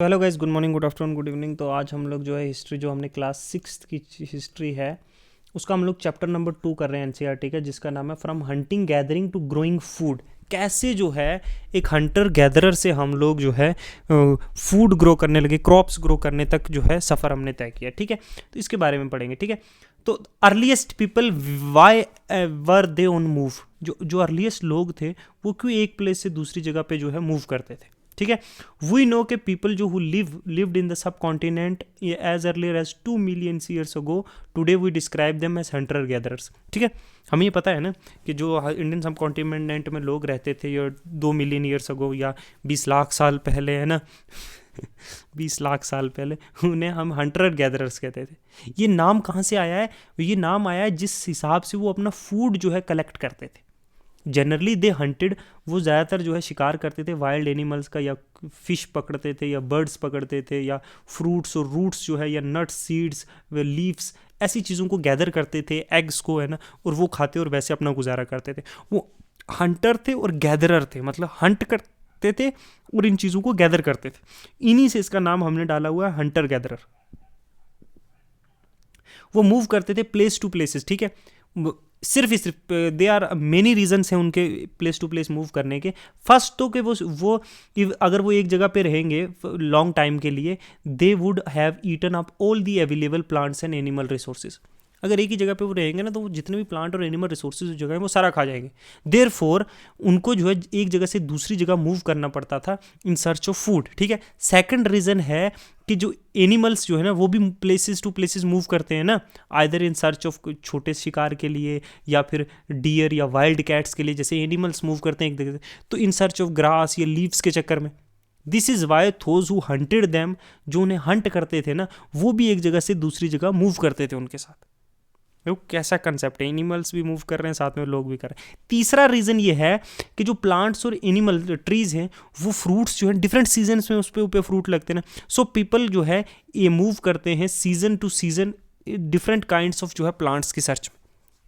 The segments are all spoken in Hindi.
Hello guys, good morning, good afternoon, good evening. तो आज हम लोग जो है हिस्ट्री, जो हमने क्लास 6 की हिस्ट्री है उसका हम लोग चैप्टर नंबर 2 कर रहे हैं एनसीईआरटी का, जिसका नाम है from hunting gathering to growing food. कैसे जो है एक हंटर गैदरर से हम लोग जो है फूड ग्रो करने लगे, क्रॉप्स ग्रो करने तक जो है सफ़र हमने तय किया। ठीक है, तो इसके बारे में पढ़ेंगे। ठीक है, तो earliest people why were they on move. जो अर्लीस्ट लोग थे वो क्यों एक प्लेस से दूसरी जगह पे जो है मूव करते थे। ठीक है, वी नो के पीपल जो who lived in the subcontinent as earlier as 2 million years ago, today we describe them as hunter gatherers. ठीक है, हमें ये पता है ना कि जो इंडियन सब कॉन्टिनेंट में लोग रहते थे ये 2 मिलियन ईयर्स अगो या 20 लाख साल पहले, है ना 20 लाख साल पहले उन्हें हम हंटर गैदरर्स कहते थे। ये नाम कहाँ से आया है? ये नाम आया है जिस हिसाब से वो अपना फूड जो है कलेक्ट करते थे। जनरली दे हंटेड, वो ज़्यादातर जो है शिकार करते थे वाइल्ड एनिमल्स का, या फिश पकड़ते थे, या बर्ड्स पकड़ते थे, या फ्रूट्स और रूट्स जो है, या नट्स, सीड्स, लीव्स, ऐसी चीज़ों को गैदर करते थे, एग्स को, है ना, और वो खाते और वैसे अपना गुजारा करते थे। वो हंटर थे और गैदरर थे, मतलब हंट करते थे और इन चीज़ों को गैदर करते थे। इन्हीं से इसका नाम हमने डाला हुआ है हंटर गैदरर। वो मूव करते थे प्लेस टू प्लेसेस। ठीक है, सिर्फ दे आर मेनी रीजन्स हैं उनके प्लेस टू प्लेस मूव करने के। फर्स्ट तो कि वो अगर वो एक जगह पे रहेंगे लॉन्ग टाइम के लिए, they would have eaten up all the available plants and animal resources. अगर एक ही जगह पे वो रहेंगे ना, तो वो जितने भी प्लांट और एनिमल रिसोर्सेज जगह है वो सारा खा जाएंगे। देयरफॉर उनको जो है एक जगह से दूसरी जगह मूव करना पड़ता था इन सर्च ऑफ फूड। ठीक है, सेकंड रीज़न है कि जो एनिमल्स जो है ना वो भी प्लेसेस टू प्लेसेस मूव करते हैं ना, आइदर इन सर्च ऑफ छोटे शिकार के लिए, या फिर डियर या वाइल्ड कैट्स के लिए, जैसे एनिमल्स मूव करते हैं एक जगह से, तो इन सर्च ऑफ ग्रास या लीव्स के चक्कर में। This is why those who hunted them, जो उन्हें हंट करते थे ना, वो भी एक जगह से दूसरी जगह मूव करते थे उनके साथ। देखो कैसा कंसेप्ट है, एनिमल्स भी मूव कर रहे हैं, साथ में लोग भी कर रहे हैं। तीसरा रीज़न ये है कि जो प्लांट्स और एनिमल ट्रीज हैं वो फ्रूट्स जो है डिफरेंट सीजन्स में उस पर ऊपर फ्रूट लगते हैं ना, सो पीपल जो है ये मूव करते हैं season two season, different kinds of जो है प्लांट्स की सर्च में।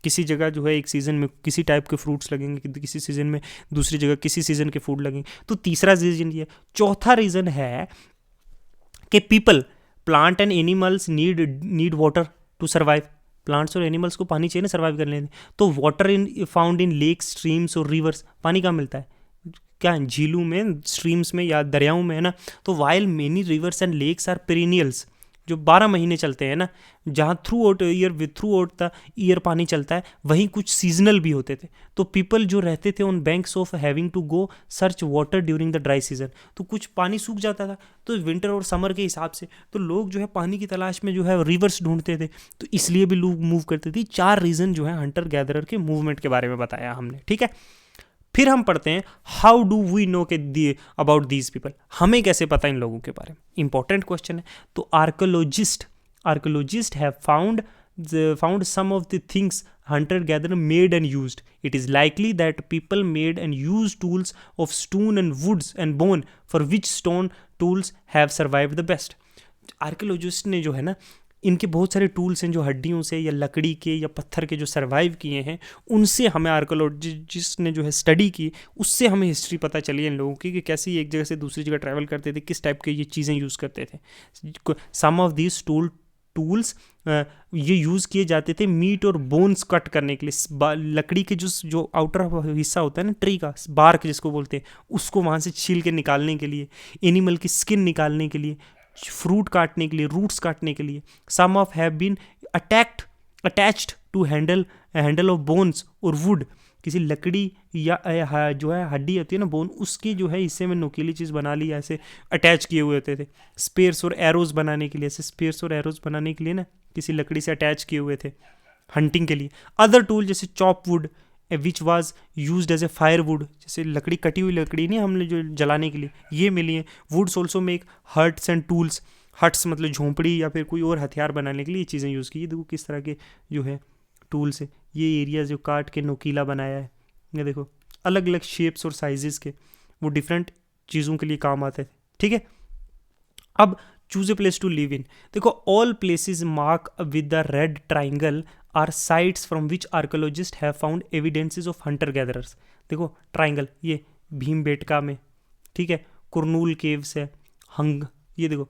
किसी जगह जो है एक सीज़न में किसी टाइप के फ्रूट्स लगेंगे, किसी सीज़न में दूसरी जगह किसी सीज़न के फूड लगेंगे। तो तीसरा रीज़न ये है। चौथा रीज़न है कि people, plant and animals need water to survive. Plants और एनिमल्स को पानी चाहिए ना सर्वाइव करने में। तो water found in lake, streams और रिवर्स, पानी कहाँ मिलता है? क्या झीलों में, स्ट्रीम्स में या दरियाओं में, है ना। तो while many rivers and lakes are perennials, जो 12 महीने चलते हैं ना, जहाँ थ्रू आउट द ईयर पानी चलता है, वहीं कुछ सीजनल भी होते थे। तो पीपल जो रहते थे on banks of having to go search water during the dry season, तो कुछ पानी सूख जाता था, तो विंटर और समर के हिसाब से तो लोग जो है पानी की तलाश में जो है रिवर्स ढूंढते थे, तो इसलिए भी लोग मूव करते थे। 4 रीज़न जो है हंटर गैदरर के मूवमेंट के बारे में बताया हमने। ठीक है, फिर हम पढ़ते हैं हाउ डू वी नो के अबाउट दीज पीपल, हमें कैसे पता इन लोगों के बारे में। इंपॉर्टेंट क्वेश्चन है। तो archaeologist have found some of the things hunter gatherer made and used. It is likely that people made and used tools of stone and woods and bone, for which stone tools have survived the best. Archaeologist ने जो है ना, इनके बहुत सारे टूल्स हैं जो हड्डियों से या लकड़ी के या पत्थर के जो सर्वाइव किए हैं, उनसे हमें आर्कोलॉजिस्ट ने जो है स्टडी की, उससे हमें हिस्ट्री पता चली इन लोगों की कि कैसे एक जगह से दूसरी जगह ट्रैवल करते थे, किस टाइप के ये चीज़ें यूज़ करते थे। सम ऑफ दीज टूल्स ये यूज़ किए जाते थे मीट और बोन्स कट करने के लिए। लकड़ी के जो आउटर हिस्सा होता है ना, ट्री का बार्क जिसको बोलते हैं, उसको वहाँ से छील के निकालने के लिए, एनिमल की स्किन निकालने के लिए, फ्रूट काटने के लिए, रूट्स काटने के लिए। Some of have been attached to handle of bones और वुड, किसी लकड़ी या जो है हड्डी होती है ना, बोन, उसकी जो है हिस्से में नुकीली चीज़ बना ली, ऐसे अटैच किए हुए होते थे। स्पेयर्स और एरोज बनाने के लिए, ऐसे स्पेयर्स और एरोज बनाने के लिए ना किसी लकड़ी से अटैच किए हुए थे हंटिंग के लिए। अदर टूल जैसे chop wood which was use as a firewood, जैसे लकड़ी, कटी हुई लकड़ी नहीं हमने जो जलाने के लिए, ये मिली है। Woods also make huts and tools, huts मतलब झोंपड़ी या फिर कोई और हथियार बनाने के लिए ये चीज़ें यूज़ की। ये देखो किस तरह के जो है टूल्स है, ये एरिया जो काट के नोकीला बनाया है, ये देखो अलग अलग शेप्स और साइजेस के, वो डिफरेंट चीज़ों के लिए काम आते थे। ठीक है, अब choose a place to live in. देखो all places marked with the red triangle are sites from which archaeologists have found evidences of hunter gatherers. देखो ट्राइंगल, ये भीमबेटका में, ठीक है, कुरनूल केव्स है, हंग, ये देखो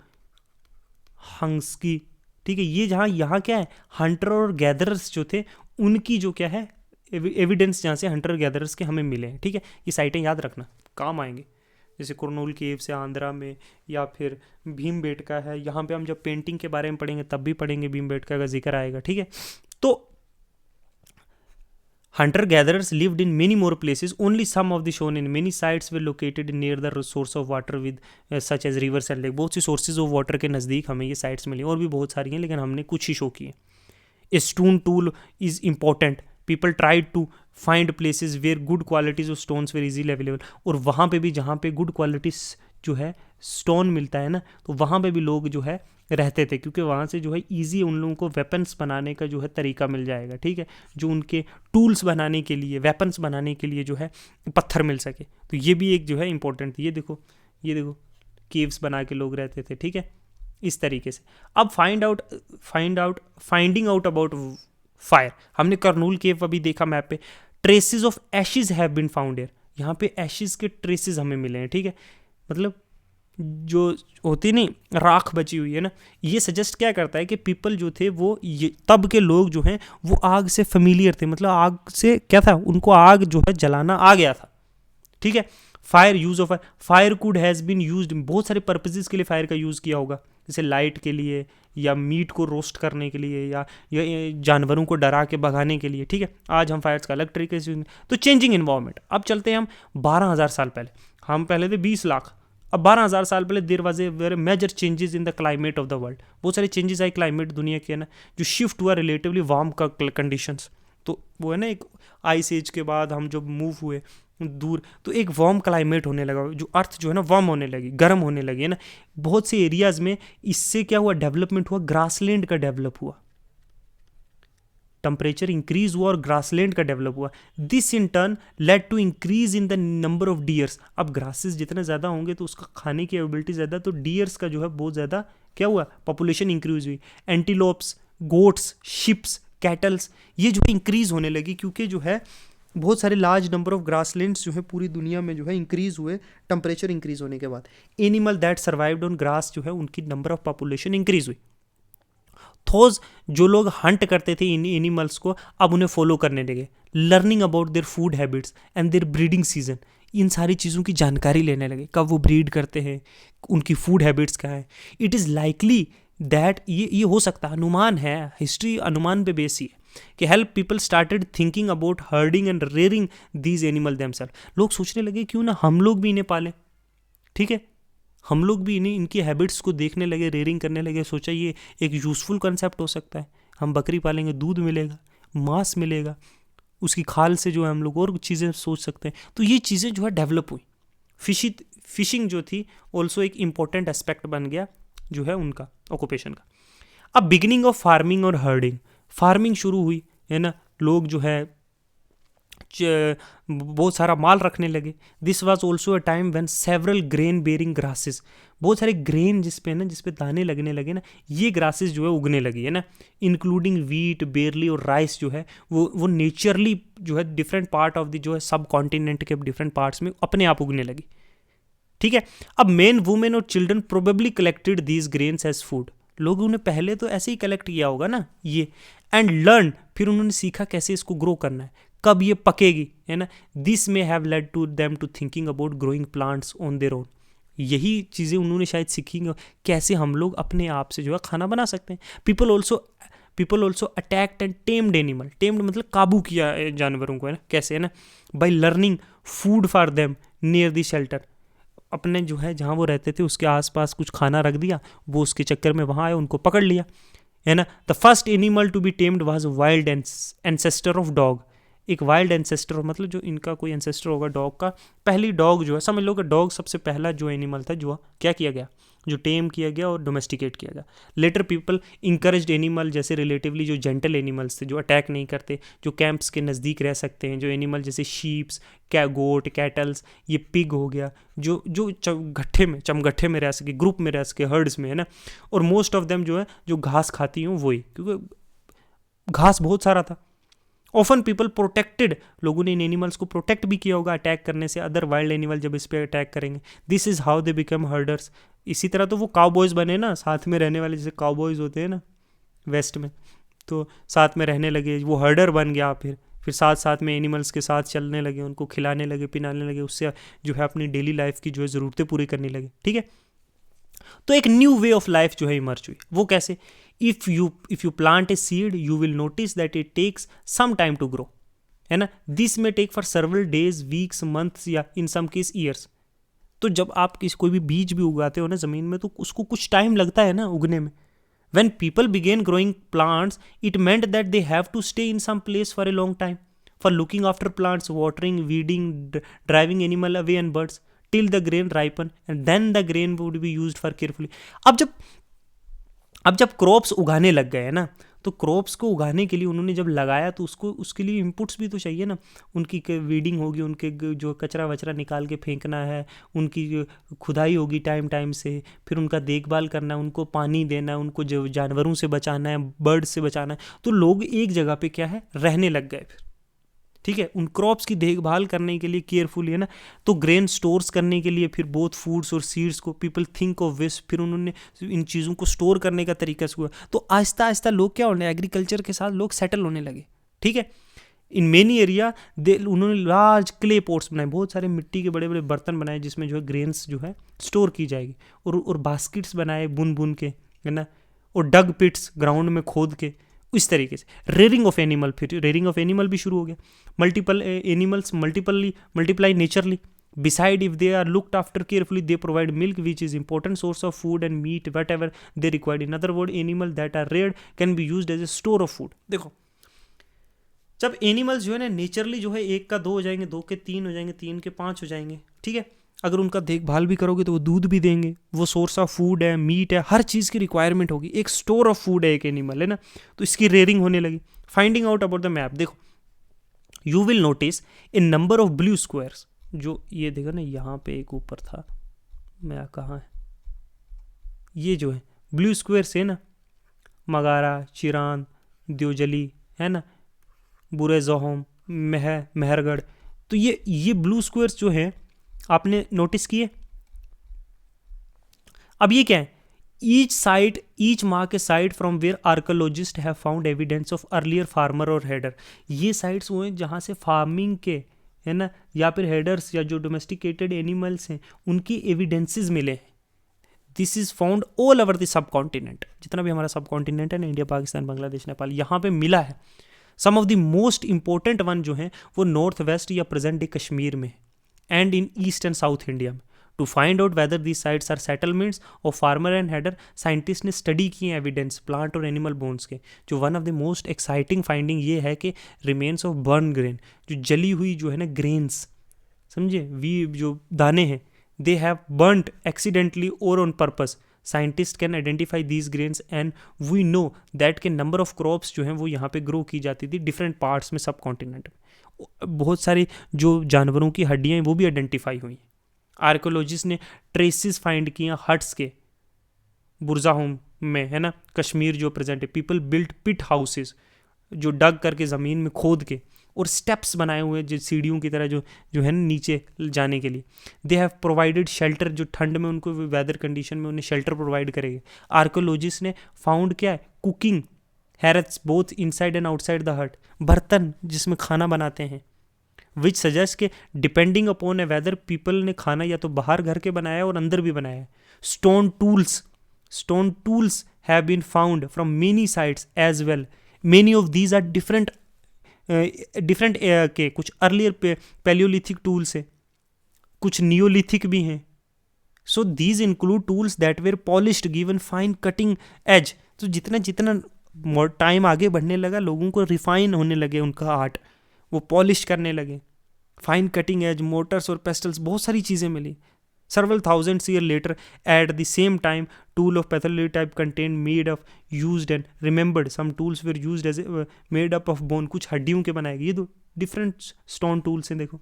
हंस्की, ठीक है। ये जहाँ यहाँ क्या है, हंटर और गैदरर्स जो थे उनकी जो क्या है एविडेंस जहाँ से हंटर गैदरर्स के हमें मिले हैं, ठीक है। ये साइटें याद रखना, काम आएंगे। जैसे कुरनूल केव से आंध्रा में, या फिर भीमबेटका है, यहाँ पे हम जब पेंटिंग के बारे में पढ़ेंगे तब भी पढ़ेंगे, भीमबेटका का जिक्र आएगा, ठीक है। तो hunter gatherers lived in many more places, only some of the shown in many sites were located near the source of water with such as rivers and lake। बहुत सी सोर्सेज ऑफ वाटर के नज़दीक हमें ये साइट्स मिली, और भी बहुत सारी हैं लेकिन हमने कुछ ही शो किए। A stone tool is important, people tried to find places where good qualities of stones were easily available. और वहाँ पे भी जहाँ पे गुड क्वालिटीज जो है स्टोन मिलता है ना, तो वहाँ पे भी लोग जो है रहते थे, क्योंकि वहाँ से जो है ईजी उन लोगों को वेपन्स बनाने का जो है तरीका मिल जाएगा, ठीक है। जो उनके टूल्स बनाने के लिए, वेपन्स बनाने के लिए जो है पत्थर मिल सके, तो ये भी एक जो है इंपॉर्टेंट थी। ये देखो केव्स बना के लोग रहते थे, ठीक है, इस तरीके से। अब फाइंडिंग आउट अबाउट फायर, हमने करनूल केव अभी देखा मैप पे। Traces of ashes have been found here, यहाँ पे एशेज के ट्रेसेस हमें मिले हैं, ठीक है। मतलब जो होती नहीं राख बची हुई है ना, ये सजेस्ट क्या करता है कि पीपल जो थे वो ये तब के लोग जो हैं वो आग से फेमिलियर थे, मतलब आग से क्या था, उनको आग जो है जलाना आ गया था, ठीक है। Fire, use of fire could has been used, बहुत सारे पर्पसेस के लिए फायर का यूज़ किया होगा, जैसे लाइट के लिए, या मीट को रोस्ट करने के लिए, या जानवरों को डरा के भगाने के लिए, ठीक है। आज हम फायर्स का अलग तरीके से। तो चेंजिंग इन्वायरमेंट, अब चलते हैं हम 12,000 साल पहले। हम पहले थे 20 लाख, अब 12,000 साल पहले there was a very major changes in the climate of the world. बहुत सारे चेंजेस आए क्लाइमेट दुनिया के ना, जो शिफ्ट हुआ रिलेटिवली वार्म का कंडीशंस। तो वो है ना, एक आइस एज के बाद हम जब मूव हुए दूर, तो एक वार्म क्लाइमेट होने लगा, जो अर्थ जो है ना वार्म होने लगी, गर्म होने लगी है ना बहुत से एरियाज में। इससे क्या हुआ, डेवलपमेंट हुआ, ग्रासलैंड का डेवलप हुआ, टेम्परेचर इंक्रीज हुआ और ग्रासलैंड का डेवलप हुआ। This in turn led to increase in the number of deers. अब ग्रासेस जितने ज़्यादा होंगे तो उसका खाने की एबिलिटी ज़्यादा, तो डियर्स का जो है बहुत ज़्यादा क्या हुआ, पॉपुलेशन इंक्रीज हुई। एंटीलोप्स, गोट्स, शिप्स, कैटल्स, ये जो है इंक्रीज होने लगी, क्योंकि जो है बहुत सारे लार्ज नंबर ऑफ ग्रासलैंड्स जो है पूरी दुनिया में जो है इंक्रीज हुए टेम्परेचर इंक्रीज होने के बाद। Animal that survived on grass जो है उनकी नंबर ऑफ पॉपुलेशन इंक्रीज हुई। थोज, जो लोग हंट करते थे इन एनिमल्स को, अब उन्हें फॉलो करने लगे। Learning about their food habits and their breeding season, इन सारी चीज़ों की जानकारी लेने लगे, कब वो ब्रीड करते हैं, उनकी फूड हैबिट्स क्या है। इट इज़ लाइकली दैट, ये हो सकता है, अनुमान है, हिस्ट्री अनुमान पे बेस ही है, कि help people started thinking about herding and rearing these animal themselves. लोग सोचने लगे क्यों ना हम लोग भी इन्हें पालें, ठीक है, हम लोग भी इन्हें, इनकी हैबिट्स को देखने लगे, रेयरिंग करने लगे। सोचा ये एक यूज़फुल कंसेप्ट हो सकता है, हम बकरी पालेंगे, दूध मिलेगा, मांस मिलेगा, उसकी खाल से जो है हम लोग और चीज़ें सोच सकते हैं। तो ये चीज़ें जो है डेवलप हुई। फिशिंग जो थी ऑल्सो एक इम्पॉर्टेंट एस्पेक्ट बन गया जो है उनका ऑक्यूपेशन का। अब बिगिनिंग ऑफ फार्मिंग और हर्डिंग, फार्मिंग शुरू हुई है ना, लोग जो है बहुत सारा माल रखने लगे। This was also a time when several grain bearing grasses, बहुत सारे ग्रेन जिसपे दाने लगने लगे ना, ये ग्रासेस जो है उगने लगी है ना, इंक्लूडिंग वीट, बेरली और राइस जो है वो नेचुरली जो है डिफरेंट पार्ट ऑफ द जो है सब कॉन्टिनेंट के डिफरेंट पार्ट्स में अपने आप उगने लगी, ठीक है। अब मेन वुमेन और children probably collected these grains as food, लोगों ने पहले तो ऐसे ही कलेक्ट किया होगा ना ये, एंड लर्न, फिर उन्होंने सीखा कैसे इसको ग्रो करना है, कब ये पकेगी, है ना। This may have led to them to thinking about growing plants on their own, यही चीज़ें उन्होंने शायद सीखी कैसे हम लोग अपने आप से जो है खाना बना सकते हैं। People also attacked and tamed animal, tamed मतलब काबू किया जानवरों को, है ना, कैसे, है ना, by learning food for them near the shelter, अपने जो है जहाँ वो रहते थे उसके आसपास कुछ खाना रख दिया, वो उसके चक्कर में वहाँ आए, उनको पकड़ लिया, है ना। The first animal to be tamed was wild ancestor of dog, एक वाइल्ड एंसेस्टर, मतलब जो इनका कोई एंसेस्टर होगा डॉग का, पहली डॉग जो है, समझ लो कि डॉग सबसे पहला जो एनिमल था जो क्या किया गया, जो टेम किया गया और डोमेस्टिकेट किया गया। लेटर पीपल इंकरेज्ड एनिमल, जैसे रिलेटिवली जो जेंटल एनिमल्स थे, जो अटैक नहीं करते, जो कैंप्स के नज़दीक रह सकते हैं, जो एनिमल जैसे शीप्स, गोट, कैटल्स, ये पिग हो गया, जो चमगट्ठे में रह सके, ग्रुप में रह सके, हर्ड्स में, है ना। और मोस्ट ऑफ देम जो है जो घास खाती हूँ वही, क्योंकि घास बहुत सारा था, ऑफन पीपल प्रोटेक्टेड, लोगों ने इन एनिमल्स को प्रोटेक्ट भी किया होगा अटैक करने से, अदर वाइल्ड एनिमल जब इस पर अटैक करेंगे। This is how they become herders. इसी तरह तो वो काउबॉयज बने ना, साथ में रहने वाले, जैसे काउबॉयज होते हैं ना वेस्ट में, तो साथ में रहने लगे, वो हर्डर बन गया। फिर साथ साथ में एनिमल्स के साथ चलने लगे, उनको खिलाने लगे पिलाने लगे, उससे जो है अपनी डेली लाइफ की जो है ज़रूरतें पूरी करने लगे। ठीक है, तो एक न्यू वे ऑफ लाइफ जो है इमर्ज हुई। वो कैसे? If you plant a seed you will notice that it takes some time to grow, है ना। This may take for several days, weeks, months या इन सम केस ईयर्स। तो जब आप कोई भी बीज भी उगाते हो ना ज़मीन में, तो उसको कुछ टाइम लगता है ना उगने में। When people began growing plants, it meant that they have to stay in some place for a long time, for looking after plants, watering, weeding, driving animal away and birds, till the grain ripen, and then the grain would be used for carefully. अब जब क्रॉप्स उगाने लग गए ना, तो क्रॉप्स को उगाने के लिए उन्होंने जब लगाया तो उसके लिए इनपुट्स भी तो चाहिए ना। उनकी वीडिंग होगी, उनके जो कचरा वचरा निकाल के फेंकना है, उनकी खुदाई होगी टाइम टाइम से, फिर उनका देखभाल करना है, उनको पानी देना है, उनको जो जानवरों से बचाना है, बर्ड से बचाना है। तो लोग एक जगह पे क्या है रहने लग गए फिर। ठीक है, उन क्रॉप्स की देखभाल करने के लिए केयरफुली, है ना। तो ग्रेन स्टोर्स करने के लिए फिर बोथ फूड्स और सीड्स को पीपल थिंक ऑफ वेस्ट, फिर उन्होंने इन चीज़ों को स्टोर करने का तरीका हुआ। तो आहिस्ता आहिस्ता लोग क्या होने, एग्रीकल्चर के साथ लोग सेटल होने लगे। ठीक है, इन मेनी एरिया उन्होंने लार्ज क्ले पोट्स बनाए, बहुत सारे मिट्टी के बड़े बड़े बर्तन बनाए जिसमें जो है ग्रेन्स जो है स्टोर की जाएगी, और बास्केट्स बनाए बुन बुन के, है ना, और डग पिट्स ग्राउंड में खोद के, इस तरीके से। रेयरिंग ऑफ एनिमल, फिर रेयरिंग ऑफ एनिमल भी शुरू हो गया। Multiple animals multiply naturally, beside if they are looked after carefully they provide milk which is important source of food and meat whatever they required. in other words animal that are reared can be used as a store of food. देखो, जब एनिमल्स जो है ना नेचरली जो है 1 का 2 हो जाएंगे, 2 के 3 हो जाएंगे, 3 के 5 हो जाएंगे। ठीक है, अगर उनका देखभाल भी करोगे तो वो दूध भी देंगे, वो सोर्स ऑफ फूड है, मीट है, हर चीज़ की रिक्वायरमेंट होगी, एक स्टोर ऑफ फूड है एक एनिमल, है ना। तो इसकी रेयरिंग होने लगी। Finding out about the map, देखो you will notice a number of blue squares, जो ये देखो ना यहाँ पे एक ऊपर था, मैं कहाँ है, ये जो है ब्लू स्क्वायर से ना, मगारा, चिरान, द्योजली, है ना, बुरे जोहम, मेहरगढ़, तो ये ब्लू स्क्वायर्स जो है आपने नोटिस किए। अब ये क्या है, each mark a site from where archaeologist have found evidence of earlier farmer और हेडर। ये साइट्स वो हैं जहाँ से फार्मिंग के, है ना, या फिर हेडर्स या जो डोमेस्टिकेटेड एनिमल्स हैं उनकी एविडेंसेस मिले हैं। This is found all over the sub continent, जितना भी हमारा सब कॉन्टिनेंट है ना, इंडिया, पाकिस्तान, बांग्लादेश, नेपाल, यहाँ पे मिला है। Some of the most important one जो है वो नॉर्थ वेस्ट या प्रेजेंट डे कश्मीर में, and in east and south India में। To find out whether these sites are settlements of farmer and herder, scientist ने स्टडी किए एविडेंस प्लांट और एनिमल बोन्स के। जो one of the most exciting finding ये है कि रिमेन्स ऑफ बर्न ग्रेन, जो जली हुई जो है ना ग्रेन्स, समझे, वी जो दाने हैं, दे हैव बर्नड एक्सीडेंटली और on purpose. Scientist can identify these grains and we know that के नंबर ऑफ क्रॉप्स जो हैं वो यहाँ पे ग्रो की जाती थी डिफरेंट पार्ट्स में सब कॉन्टिनेंट में। बहुत सारी जो जानवरों की हड्डियाँ हैं वो भी आइडेंटिफाई हुई। आर्कोलॉजिस्ट ने ट्रेसिस फाइंड किए हट्स के, बुरजाहोम में, है ना, कश्मीर जो प्रेजेंट है। पीपल बिल्ट पिट हाउसेस, जो डग करके ज़मीन में खोद के, और स्टेप्स बनाए हुए जो सीढ़ियों की तरह जो है ना नीचे जाने के लिए। दे हैव प्रोवाइडेड शेल्टर, जो ठंड में उनको वेदर कंडीशन में उन्हें शेल्टर प्रोवाइड करेंगे। आर्कोलॉजिस्ट ने फाउंड क्या है, cooking hearths both inside and outside the hut, बर्तन जिसमें खाना बनाते हैं। विच सजेस्ट के depending upon a weather people ने खाना या तो बाहर घर के बनाया और अंदर भी बनाया है। Stone tools have been found from many sites as well. Many of these are different के, कुछ अर्लियर पैलियोलिथिक टूल्स है, कुछ नियोलिथिक भी हैं। So these include tools that were polished given fine cutting edge. तो जितना टाइम आगे बढ़ने लगा, लोगों को रिफाइन होने लगे उनका आर्ट, वो पॉलिश करने लगे, फाइन कटिंग एज, मोटर्स और पेस्टल्स, बहुत सारी चीज़ें मिली। Several thousands years later, at the same time, tool of pathology type contained made of used and remembered. Some tools were used as made up of bone. कुछ हड्डियों के बनाए गए। ये दो different stone tools हैं, देखो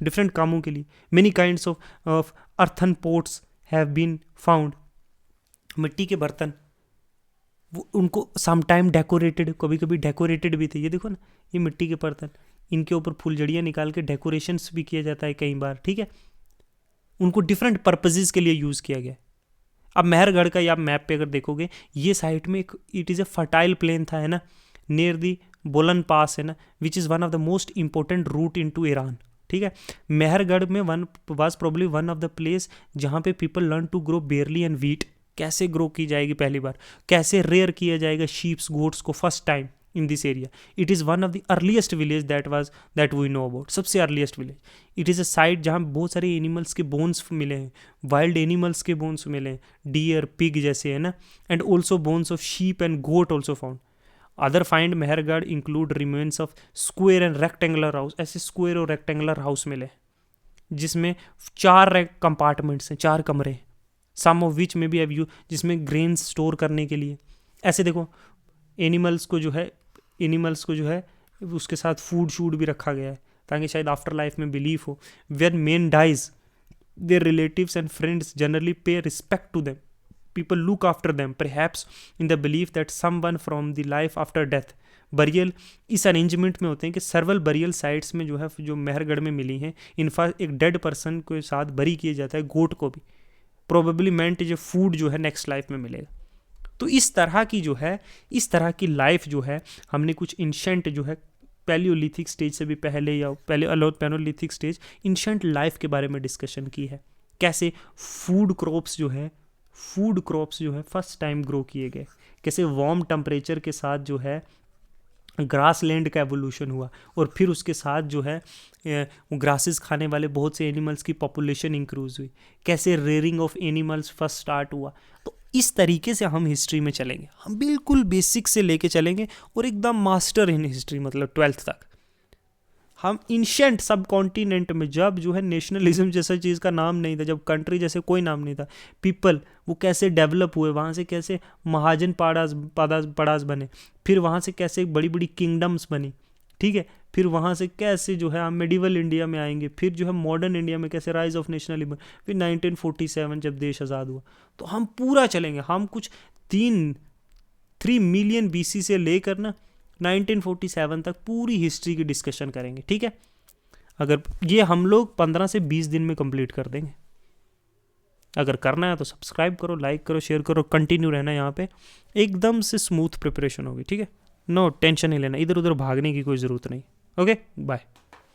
different कामों के लिए। Many kinds of earthen pots have been found. मिट्टी के बर्तन वो उनको सम टाइम डेकोरेटेड, कभी कभी डेकोरेटेड भी थे। ये देखो ना, ये मिट्टी के बर्तन, इनके ऊपर फुलझड़ियाँ निकाल के डेकोरेशंस भी किया जाता है कई बार, ठीक है। उनको डिफरेंट पर्पजेज के लिए यूज़ किया गया। अब मेहरगढ़ का या मैप पे अगर देखोगे, ये साइड में एक it is a fertile plain था, है ना, नियर दी बोलन पास, है ना, which is one of the most important route into Iran, ठीक है। मेहरगढ़ में was probably one of the place जहाँ पे people learn to grow barley and wheat, कैसे ग्रो की जाएगी पहली बार, कैसे रेयर किया जाएगा शीप्स गोट्स को first time in this area. It is one of the earliest village that we know about, सबसे earliest village. It is a site जहाँ बहुत सारे एनिमल्स के बोन्स मिले हैं, वाइल्ड एनिमल्स के बोन्स मिले हैं, डियर, पिग जैसे, है ना, and also bones of sheep and goat also found. Other find Mehrgarh include remains of square and rectangular house, ऐसे स्क्वेयर और रेक्टेंगुलर हाउस मिले जिसमें 4 कंपार्टमेंट्स हैं, 4 कमरे, सम ऑफ विच में भी हैव यू, जिसमें ग्रेन्स स्टोर करने के लिए। ऐसे देखो, एनिमल्स को जो है उसके साथ फूड शूड भी रखा गया है, ताकि शायद आफ्टर लाइफ में बिलीफ हो। Where men dies, their relatives and friends generally pay respect to them, people look after them, perhaps in the belief that someone from the life after death burial इस अरेंजमेंट में होते हैं कि सर्वल बरियल साइट्स में जो है, जो मेहरगढ़ में मिली हैं, इनफैक्ट एक डेड पर्सन के साथ बरी किया जाता है, गोट को भी, प्रोबेबली मेंट जो फूड जो है नेक्स्ट लाइफ में मिलेगा। तो इस तरह की लाइफ जो है, हमने कुछ इंशेंट जो है पैलियोलिथिक स्टेज से भी पहले या पहले पैनोलिथिक स्टेज इंशेंट लाइफ के बारे में डिस्कशन की है। कैसे फूड क्रॉप्स जो है फर्स्ट टाइम ग्रो किए गए, कैसे वार्म टेम्परेचर के साथ जो है ग्रास लैंड का एवोल्यूशन हुआ, और फिर उसके साथ जो है ग्रासेस खाने वाले बहुत से एनिमल्स की पॉपुलेशन इंक्रीज हुई, कैसे rearing of animals first start हुआ। तो इस तरीके से हम हिस्ट्री में चलेंगे, हम बिल्कुल बेसिक से लेके चलेंगे और एकदम मास्टर इन हिस्ट्री, मतलब 12th तक। हम इंशेंट सब कॉन्टिनेंट में, जब जो है नेशनलिज्म जैसा चीज़ का नाम नहीं था, जब कंट्री जैसे कोई नाम नहीं था, पीपल वो कैसे डेवलप हुए, वहाँ से कैसे महाजन पड़ास बने, फिर वहाँ से कैसे बड़ी बड़ी किंगडम्स बनी, ठीक है, फिर वहाँ से कैसे जो है हम मेडिवल इंडिया में आएंगे, फिर जो है मॉडर्न इंडिया में कैसे राइज ऑफ नेशनलिज्म, फिर 1947 जब देश आज़ाद हुआ। तो हम पूरा चलेंगे, हम कुछ 3 मिलियन BC से लेकर ना 1947 तक पूरी हिस्ट्री की डिस्कशन करेंगे, ठीक है। अगर ये हम लोग 15 से 20 दिन में कंप्लीट कर देंगे। अगर करना है तो सब्सक्राइब करो, लाइक करो, शेयर करो, कंटिन्यू रहना यहाँ पे, एकदम से स्मूथ प्रिपरेशन होगी, ठीक है। नो टेंशन नहीं लेना, इधर उधर भागने की कोई ज़रूरत नहीं। Okay, bye.